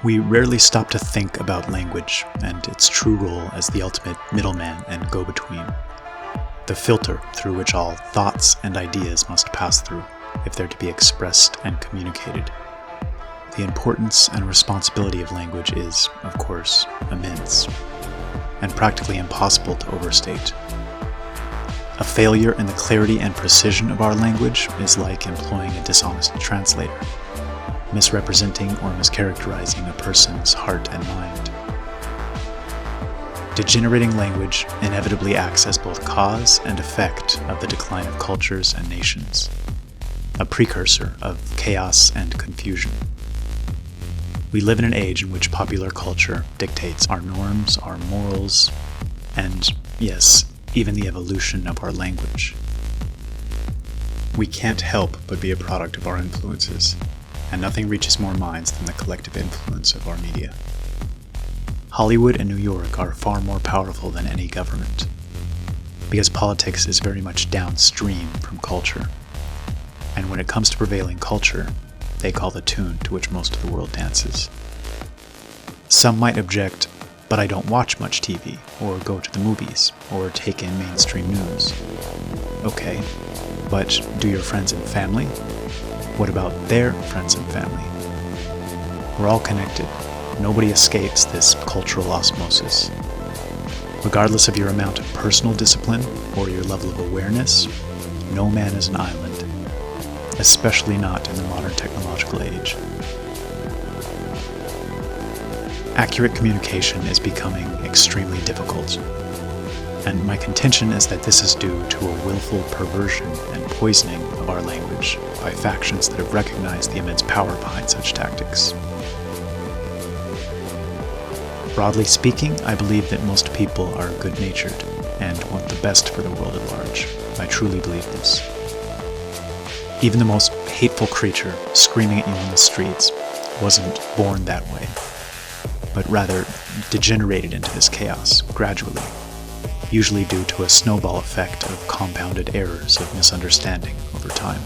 We rarely stop to think about language and its true role as the ultimate middleman and go-between, the filter through which all thoughts and ideas must pass through if they're to be expressed and communicated. The importance and responsibility of language is, of course, immense, and practically impossible to overstate. A failure in the clarity and precision of our language is like employing a dishonest translator, misrepresenting or mischaracterizing a person's heart and mind. Degenerating language inevitably acts as both cause and effect of the decline of cultures and nations, a precursor of chaos and confusion. We live in an age in which popular culture dictates our norms, our morals, and, yes, even the evolution of our language. We can't help but be a product of our influences, and nothing reaches more minds than the collective influence of our media. Hollywood and New York are far more powerful than any government, because politics is very much downstream from culture, and when it comes to prevailing culture, they call the tune to which most of the world dances. Some might object, but I don't watch much TV, or go to the movies, or take in mainstream news. Okay, but do your friends and family? What about their friends and family? We're all connected. Nobody escapes this cultural osmosis. Regardless of your amount of personal discipline or your level of awareness, no man is an island, especially not in the modern technological age. Accurate communication is becoming extremely difficult, and my contention is that this is due to a willful perversion and poisoning of our language by factions that have recognized the immense power behind such tactics. Broadly speaking, I believe that most people are good-natured and want the best for the world at large. I truly believe this. Even the most hateful creature screaming at you in the streets wasn't born that way, but rather degenerated into this chaos gradually, usually due to a snowball effect of compounded errors of misunderstanding over time,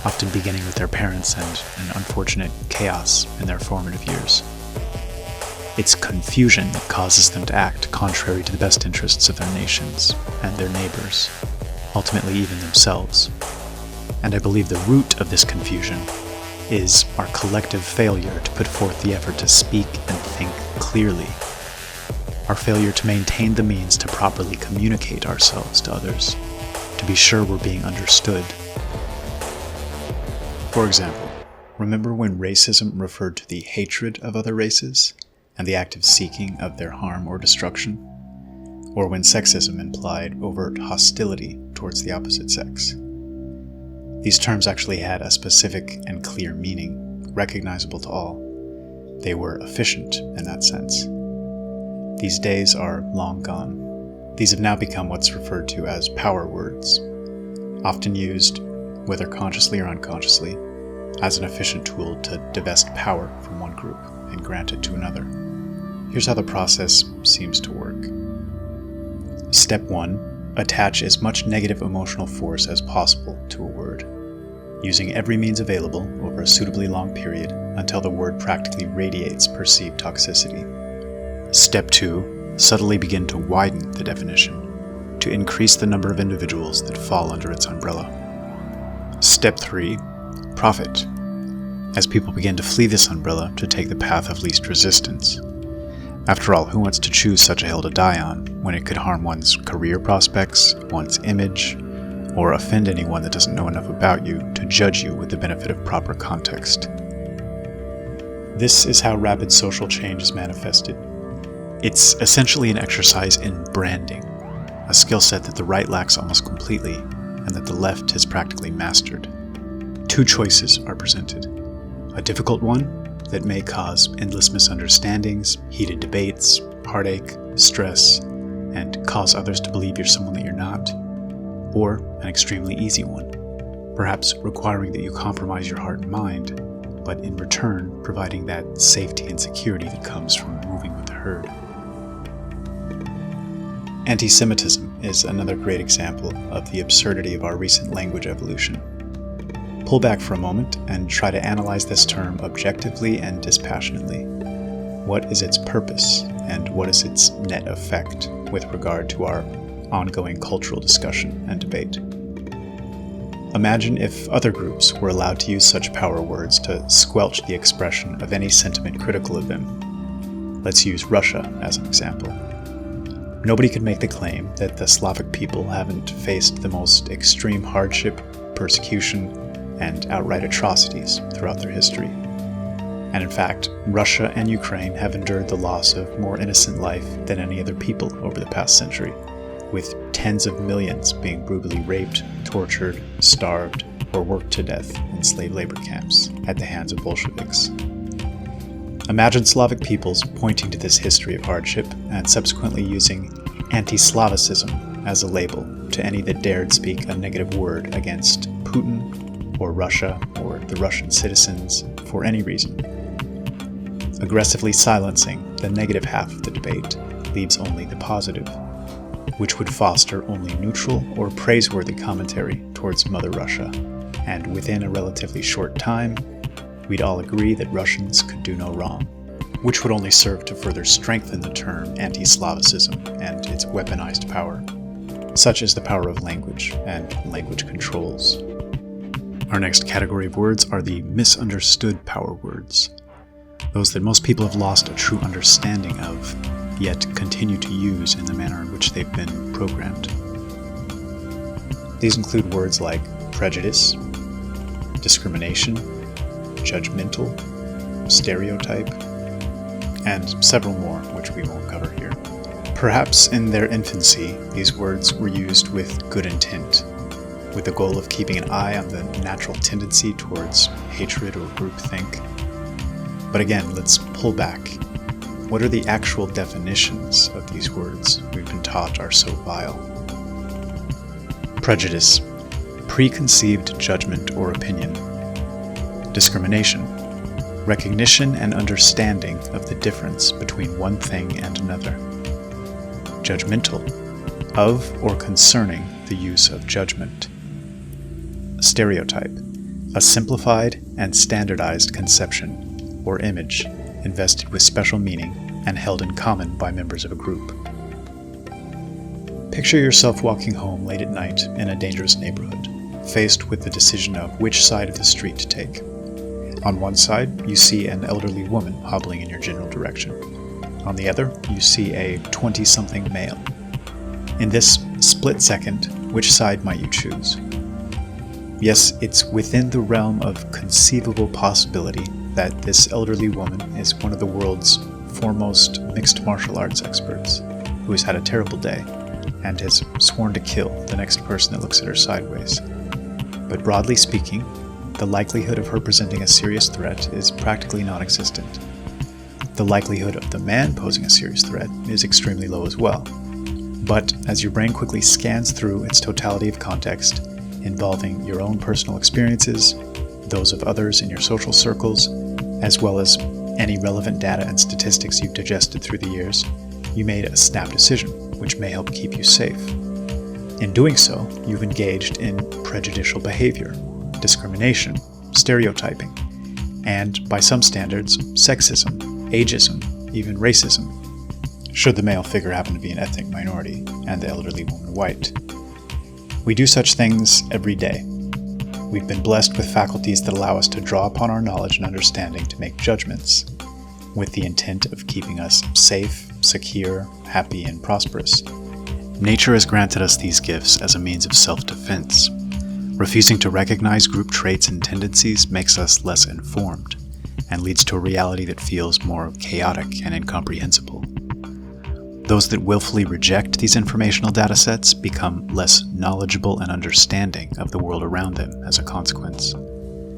often beginning with their parents and an unfortunate chaos in their formative years. It's confusion that causes them to act contrary to the best interests of their nations and their neighbors, ultimately even themselves. And I believe the root of this confusion is our collective failure to put forth the effort to speak and think clearly, our failure to maintain the means to properly communicate ourselves to others, to be sure we're being understood. For example, remember when racism referred to the hatred of other races and the active seeking of their harm or destruction? Or when sexism implied overt hostility towards the opposite sex? These terms actually had a specific and clear meaning, recognizable to all. They were efficient in that sense. These days are long gone. These have now become what's referred to as power words, often used, whether consciously or unconsciously, as an efficient tool to divest power from one group and grant it to another. Here's how the process seems to work. Step 1. Attach as much negative emotional force as possible to a word, using every means available over a suitably long period until the word practically radiates perceived toxicity. Step 2. Subtly begin to widen the definition, to increase the number of individuals that fall under its umbrella. Step 3. Profit, as people begin to flee this umbrella to take the path of least resistance. After all, who wants to choose such a hill to die on when it could harm one's career prospects, one's image, or offend anyone that doesn't know enough about you to judge you with the benefit of proper context? This is how rapid social change is manifested. It's essentially an exercise in branding, a skill set that the right lacks almost completely and that the left has practically mastered. Two choices are presented: a difficult one that may cause endless misunderstandings, heated debates, heartache, stress, and cause others to believe you're someone that you're not, or an extremely easy one, perhaps requiring that you compromise your heart and mind, but in return providing that safety and security that comes from moving with the herd. Anti-Semitism is another great example of the absurdity of our recent language evolution. pull back for a moment and try to analyze this term objectively and dispassionately. What is its purpose, and what is its net effect with regard to our ongoing cultural discussion and debate? Imagine if other groups were allowed to use such power words to squelch the expression of any sentiment critical of them. Let's use Russia as an example. Nobody could make the claim that the Slavic people haven't faced the most extreme hardship, persecution, and outright atrocities throughout their history. And in fact, Russia and Ukraine have endured the loss of more innocent life than any other people over the past century, with tens of millions being brutally raped, tortured, starved, or worked to death in slave labor camps at the hands of Bolsheviks. Imagine Slavic peoples pointing to this history of hardship and subsequently using anti-Slavicism as a label to any that dared speak a negative word against Putin or Russia or the Russian citizens for any reason. Aggressively silencing the negative half of the debate leaves only the positive, which would foster only neutral or praiseworthy commentary towards Mother Russia, and within a relatively short time, we'd all agree that Russians could do no wrong, which would only serve to further strengthen the term anti-Slavicism and its weaponized power, such as the power of language and language controls. Our next category of words are the misunderstood power words, those that most people have lost a true understanding of, yet continue to use in the manner in which they've been programmed. These include words like prejudice, discrimination, judgmental, stereotype, and several more which we won't cover here. Perhaps in their infancy, these words were used with good intent, with the goal of keeping an eye on the natural tendency towards hatred or groupthink. But again, let's pull back. What are the actual definitions of these words we've been taught are so vile? Prejudice, preconceived judgment or opinion. Discrimination, recognition and understanding of the difference between one thing and another. Judgmental, of or concerning the use of judgment. Stereotype, a simplified and standardized conception or image invested with special meaning and held in common by members of a group. Picture yourself walking home late at night in a dangerous neighborhood, faced with the decision of which side of the street to take. On one side, you see an elderly woman hobbling in your general direction. On the other, you see a 20-something male. In this split second, which side might you choose? Yes, it's within the realm of conceivable possibility that this elderly woman is one of the world's foremost mixed martial arts experts, who has had a terrible day and has sworn to kill the next person that looks at her sideways. But broadly speaking, the likelihood of her presenting a serious threat is practically non-existent. The likelihood of the man posing a serious threat is extremely low as well. But as your brain quickly scans through its totality of context, involving your own personal experiences, those of others in your social circles, as well as any relevant data and statistics you've digested through the years, you made a snap decision, which may help keep you safe. In doing so, you've engaged in prejudicial behavior, discrimination, stereotyping, and, by some standards, sexism, ageism, even racism, should the male figure happen to be an ethnic minority and the elderly woman white. We do such things every day. We've been blessed with faculties that allow us to draw upon our knowledge and understanding to make judgments, with the intent of keeping us safe, secure, happy, and prosperous. Nature has granted us these gifts as a means of self-defense. Refusing to recognize group traits and tendencies makes us less informed, and leads to a reality that feels more chaotic and incomprehensible. Those that willfully reject these informational datasets become less knowledgeable and understanding of the world around them as a consequence.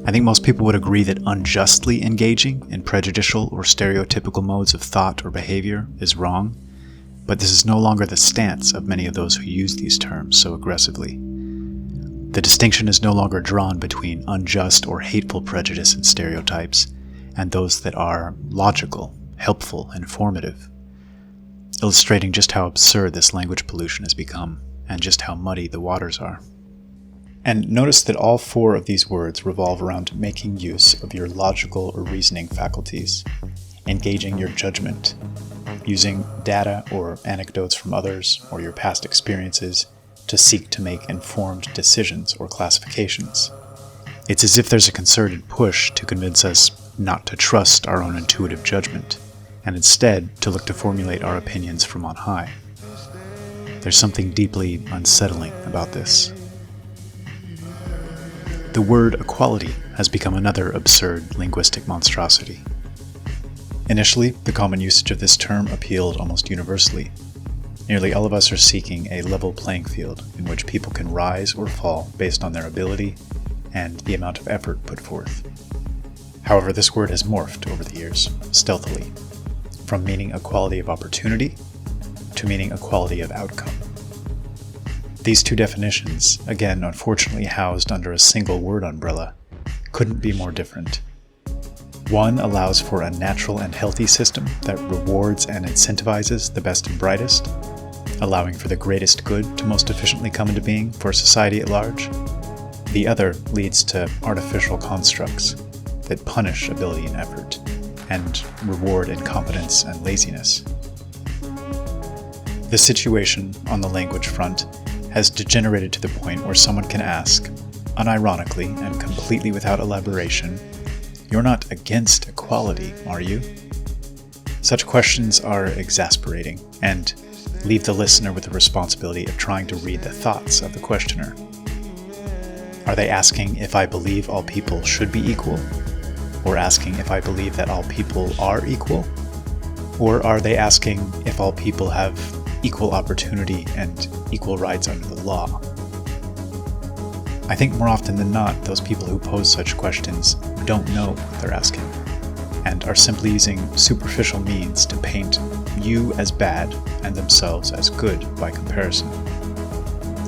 I think most people would agree that unjustly engaging in prejudicial or stereotypical modes of thought or behavior is wrong, but this is no longer the stance of many of those who use these terms so aggressively. The distinction is no longer drawn between unjust or hateful prejudice and stereotypes and those that are logical, helpful, informative, illustrating just how absurd this language pollution has become and just how muddy the waters are. And notice that all four of these words revolve around making use of your logical or reasoning faculties, engaging your judgment, using data or anecdotes from others or your past experiences to seek to make informed decisions or classifications. It's as if there's a concerted push to convince us not to trust our own intuitive judgment, and instead to look to formulate our opinions from on high. There's something deeply unsettling about this. The word equality has become another absurd linguistic monstrosity. Initially, the common usage of this term appealed almost universally. Nearly all of us are seeking a level playing field in which people can rise or fall based on their ability and the amount of effort put forth. However, this word has morphed over the years, stealthily, from meaning equality of opportunity to meaning equality of outcome. These two definitions, again unfortunately housed under a single word umbrella, couldn't be more different. One allows for a natural and healthy system that rewards and incentivizes the best and brightest, allowing for the greatest good to most efficiently come into being for society at large. The other leads to artificial constructs that punish ability and effort, and reward incompetence and laziness. The situation on the language front has degenerated to the point where someone can ask, unironically and completely without elaboration, "You're not against equality, are you?" Such questions are exasperating and leave the listener with the responsibility of trying to read the thoughts of the questioner. Are they asking if I believe all people should be equal? Or asking if I believe that all people are equal? Or are they asking if all people have equal opportunity and equal rights under the law? I think more often than not, those people who pose such questions don't know what they're asking, and are simply using superficial means to paint you as bad and themselves as good by comparison.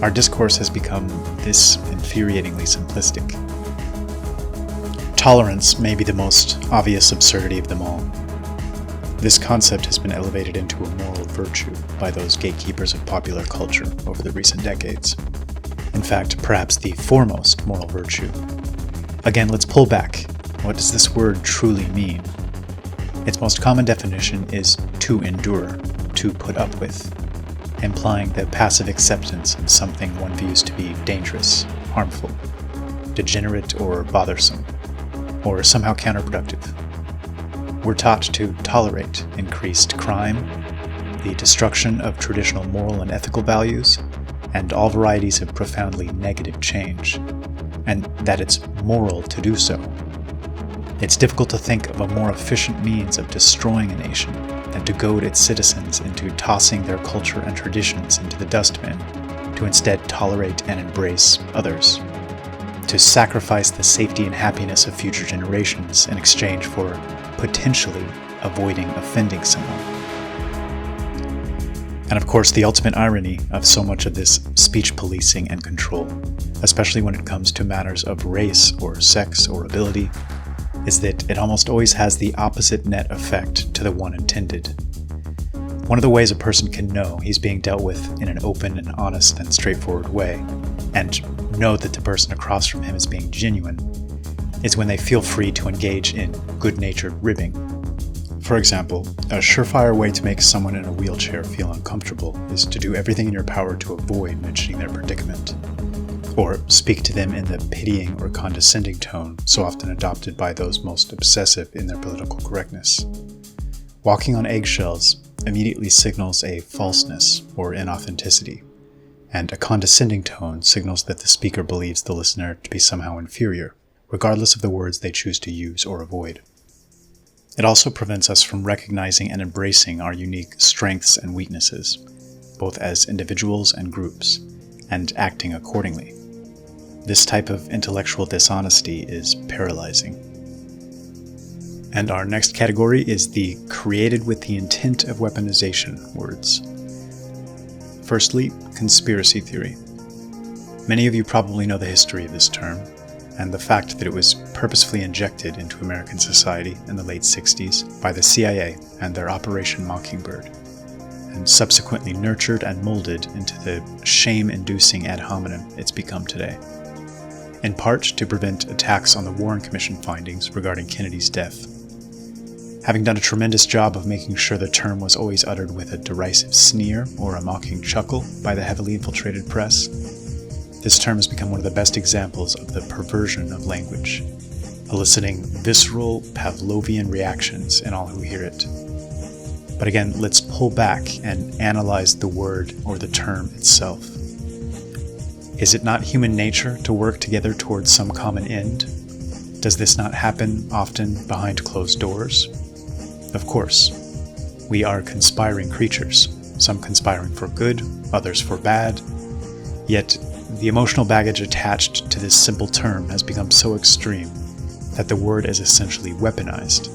Our discourse has become this infuriatingly simplistic. Tolerance may be the most obvious absurdity of them all. This concept has been elevated into a moral virtue by those gatekeepers of popular culture over the recent decades. In fact, perhaps the foremost moral virtue. Again, let's pull back. What does this word truly mean? Its most common definition is to endure, to put up with, implying the passive acceptance of something one views to be dangerous, harmful, degenerate, or bothersome, or somehow counterproductive. We're taught to tolerate increased crime, the destruction of traditional moral and ethical values, and all varieties of profoundly negative change, and that it's moral to do so. It's difficult to think of a more efficient means of destroying a nation than to goad its citizens into tossing their culture and traditions into the dustbin, to instead tolerate and embrace others, to sacrifice the safety and happiness of future generations in exchange for potentially avoiding offending someone. And of course, the ultimate irony of so much of this speech policing and control, especially when it comes to matters of race or sex or ability, is that it almost always has the opposite net effect to the one intended. One of the ways a person can know he's being dealt with in an open and honest and straightforward way, and know that the person across from him is being genuine, is when they feel free to engage in good-natured ribbing. For example, a surefire way to make someone in a wheelchair feel uncomfortable is to do everything in your power to avoid mentioning their predicament, or speak to them in the pitying or condescending tone so often adopted by those most obsessive in their political correctness. Walking on eggshells immediately signals a falseness or inauthenticity, and a condescending tone signals that the speaker believes the listener to be somehow inferior, regardless of the words they choose to use or avoid. It also prevents us from recognizing and embracing our unique strengths and weaknesses, both as individuals and groups, and acting accordingly. This type of intellectual dishonesty is paralyzing. And our next category is the created with the intent of weaponization words. Firstly, conspiracy theory. Many of you probably know the history of this term, and the fact that it was purposefully injected into American society in the late 60s by the CIA and their Operation Mockingbird, and subsequently nurtured and molded into the shame-inducing ad hominem it's become today. in part to prevent attacks on the Warren Commission findings regarding Kennedy's death. Having done a tremendous job of making sure the term was always uttered with a derisive sneer or a mocking chuckle by the heavily infiltrated press, this term has become one of the best examples of the perversion of language, eliciting visceral Pavlovian reactions in all who hear it. But again, let's pull back and analyze the word or the term itself. Is it not human nature to work together towards some common end? Does this not happen often behind closed doors? Of course. We are conspiring creatures, some conspiring for good, others for bad. Yet, the emotional baggage attached to this simple term has become so extreme that the word is essentially weaponized,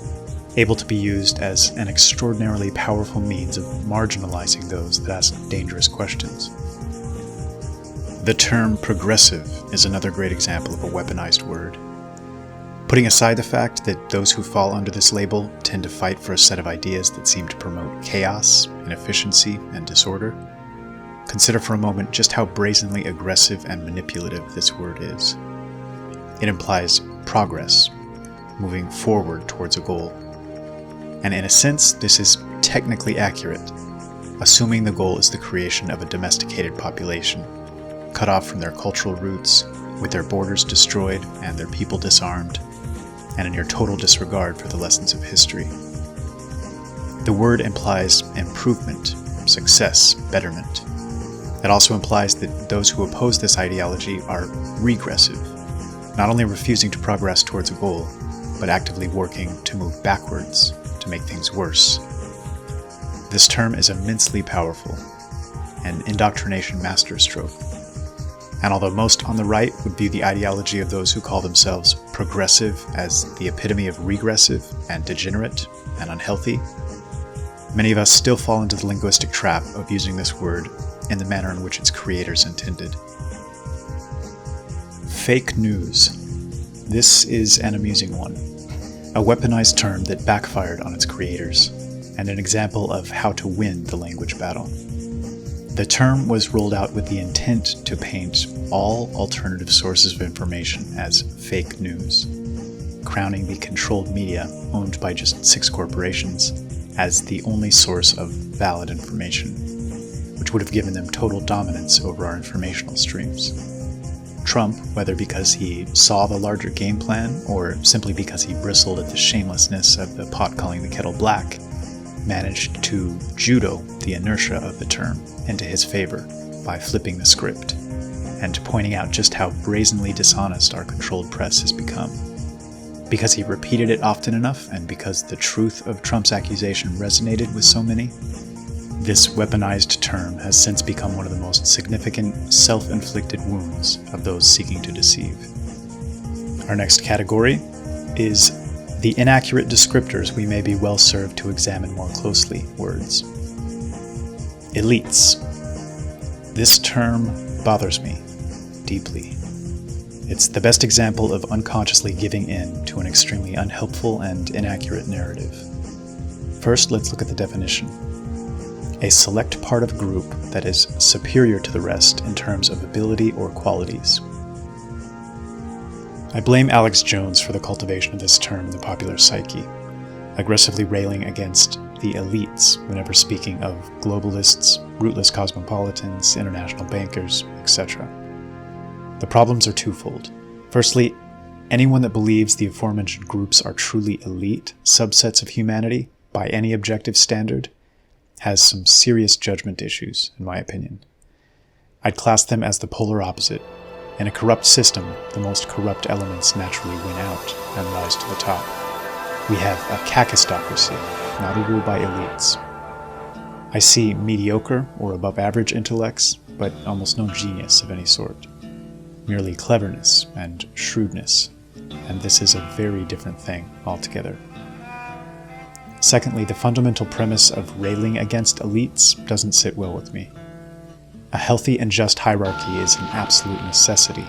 able to be used as an extraordinarily powerful means of marginalizing those that ask dangerous questions. The term progressive is another great example of a weaponized word. Putting aside the fact that those who fall under this label tend to fight for a set of ideas that seem to promote chaos, inefficiency, and disorder, consider for a moment just how brazenly aggressive and manipulative this word is. It implies progress, moving forward towards a goal. And in a sense, this is technically accurate, assuming the goal is the creation of a domesticated population, cut off from their cultural roots, with their borders destroyed and their people disarmed, and in your total disregard for the lessons of history. The word implies improvement, success, betterment. It also implies that those who oppose this ideology are regressive, not only refusing to progress towards a goal, but actively working to move backwards, to make things worse. This term is immensely powerful, an indoctrination masterstroke. And although most on the right would view the ideology of those who call themselves progressive as the epitome of regressive and degenerate and unhealthy, many of us still fall into the linguistic trap of using this word in the manner in which its creators intended. Fake news. This is an amusing one, a weaponized term that backfired on its creators, and an example of how to win the language battle. The term was rolled out with the intent to paint all alternative sources of information as fake news, crowning the controlled media owned by just 6 corporations as the only source of valid information, which would have given them total dominance over our informational streams. Trump, whether because he saw the larger game plan or simply because he bristled at the shamelessness of the pot calling the kettle black, managed to judo the inertia of the term into his favor by flipping the script and pointing out just how brazenly dishonest our controlled press has become. Because he repeated it often enough, and because the truth of Trump's accusation resonated with so many, this weaponized term has since become one of the most significant self-inflicted wounds of those seeking to deceive. Our next category is the inaccurate descriptors we may be well served to examine more closely words. Elites. This term bothers me deeply. It's the best example of unconsciously giving in to an extremely unhelpful and inaccurate narrative. First, let's look at the definition. A select part of a group that is superior to the rest in terms of ability or qualities. I blame Alex Jones for the cultivation of this term in the popular psyche, aggressively railing against the elites whenever speaking of globalists, rootless cosmopolitans, international bankers, etc. The problems are twofold. Firstly, anyone that believes the aforementioned groups are truly elite subsets of humanity by any objective standard has some serious judgment issues, in my opinion. I'd class them as the polar opposite. In a corrupt system, the most corrupt elements naturally win out and rise to the top. We have a kakistocracy, not a rule by elites. I see mediocre or above average intellects, but almost no genius of any sort. Merely cleverness and shrewdness, and this is a very different thing altogether. Secondly, the fundamental premise of railing against elites doesn't sit well with me. A healthy and just hierarchy is an absolute necessity,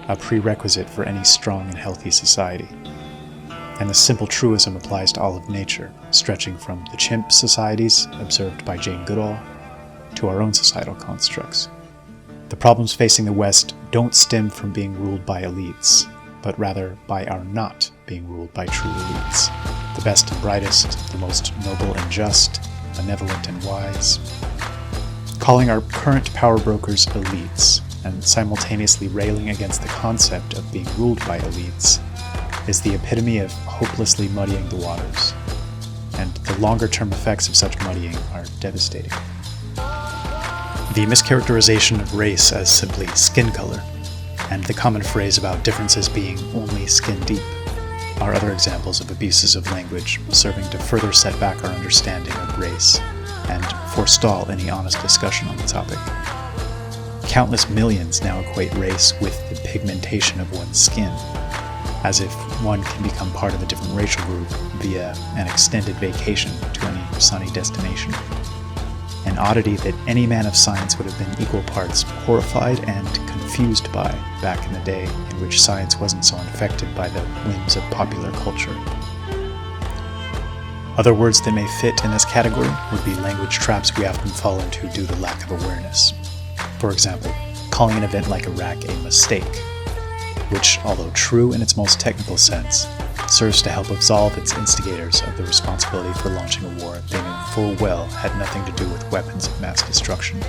a prerequisite for any strong and healthy society. And the simple truism applies to all of nature, stretching from the chimp societies observed by Jane Goodall to our own societal constructs. The problems facing the West don't stem from being ruled by elites, but rather by our not being ruled by true elites. The best and brightest, the most noble and just, benevolent and wise. Calling our current power brokers elites, and simultaneously railing against the concept of being ruled by elites, is the epitome of hopelessly muddying the waters. And the longer-term effects of such muddying are devastating. The mischaracterization of race as simply skin color, and the common phrase about differences being only skin deep, are other examples of abuses of language serving to further set back our understanding of race and forestall any honest discussion on the topic. Countless millions now equate race with the pigmentation of one's skin, as if one can become part of a different racial group via an extended vacation to any sunny destination. An oddity that any man of science would have been equal parts horrified and confused by back in the day in which science wasn't so infected by the whims of popular culture. Other words that may fit in this category would be language traps we often fall into due to lack of awareness. For example, calling an event like Iraq a mistake, which, although true in its most technical sense, serves to help absolve its instigators of the responsibility for launching a war they knew full well had nothing to do with weapons of mass destruction.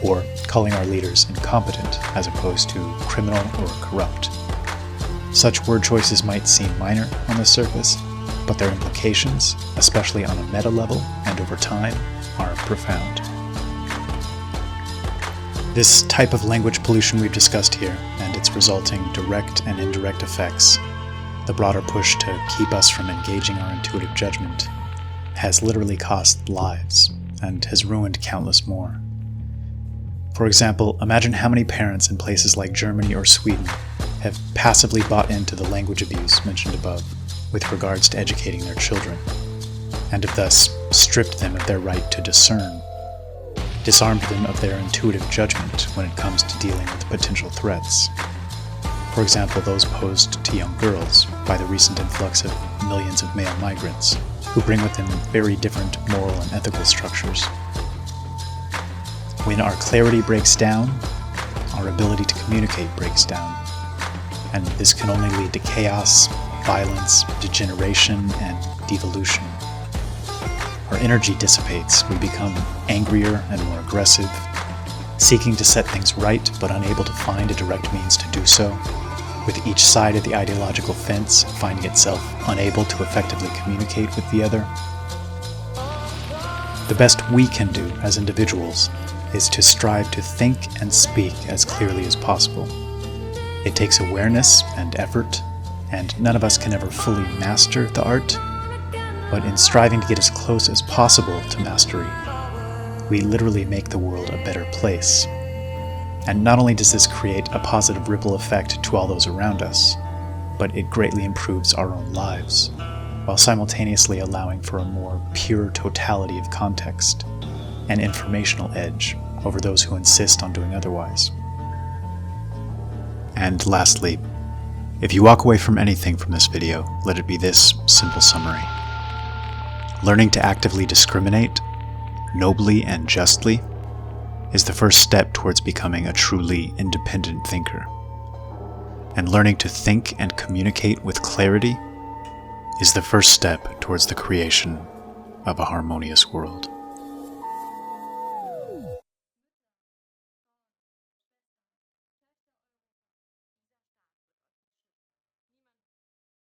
Or calling our leaders incompetent as opposed to criminal or corrupt. Such word choices might seem minor on the surface, but their implications, especially on a meta level and over time, are profound. This type of language pollution we've discussed here, and its resulting direct and indirect effects, the broader push to keep us from engaging our intuitive judgment, has literally cost lives, and has ruined countless more. For example, imagine how many parents in places like Germany or Sweden have passively bought into the language abuse mentioned above with regards to educating their children, and have thus stripped them of their right to discern, disarmed them of their intuitive judgment when it comes to dealing with potential threats. For example, those posed to young girls by the recent influx of millions of male migrants, who bring with them very different moral and ethical structures. When our clarity breaks down, our ability to communicate breaks down, and this can only lead to chaos, violence, degeneration, and devolution. Our energy dissipates, we become angrier and more aggressive, seeking to set things right but unable to find a direct means to do so, with each side of the ideological fence finding itself unable to effectively communicate with the other. The best we can do as individuals is to strive to think and speak as clearly as possible. It takes awareness and effort, and none of us can ever fully master the art, but in striving to get as close as possible to mastery, we literally make the world a better place. And not only does this create a positive ripple effect to all those around us, but it greatly improves our own lives, while simultaneously allowing for a more pure totality of context and informational edge over those who insist on doing otherwise. And lastly, if you walk away from anything from this video, let it be this simple summary. Learning to actively discriminate, nobly and justly, is the first step towards becoming a truly independent thinker. And learning to think and communicate with clarity is the first step towards the creation of a harmonious world.